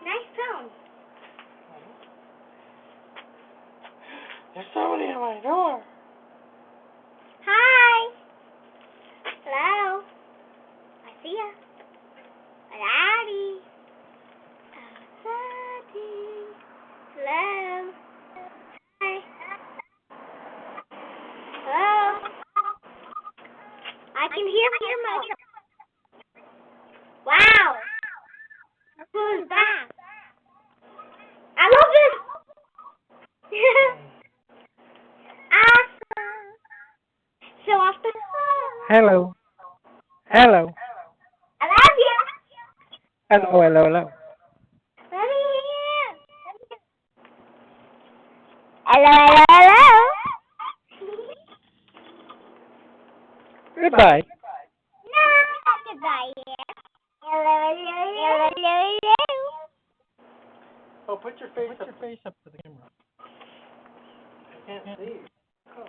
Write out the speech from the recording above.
Nice phone. There's somebody at my door. Hi. Hello. I see ya. Daddy. Daddy. Hello. Hi. Hello. I can hear myself. Wow. Who's that? I love this. Awesome. So off the phone. Hello. Hello. I love you. Hello, hello, hello. Let me hear. Hello, hello, hello. Goodbye. No, not goodbye yet. Hello, hello, hello, hello. Oh, put your face up to the camera. I can't see. Oh.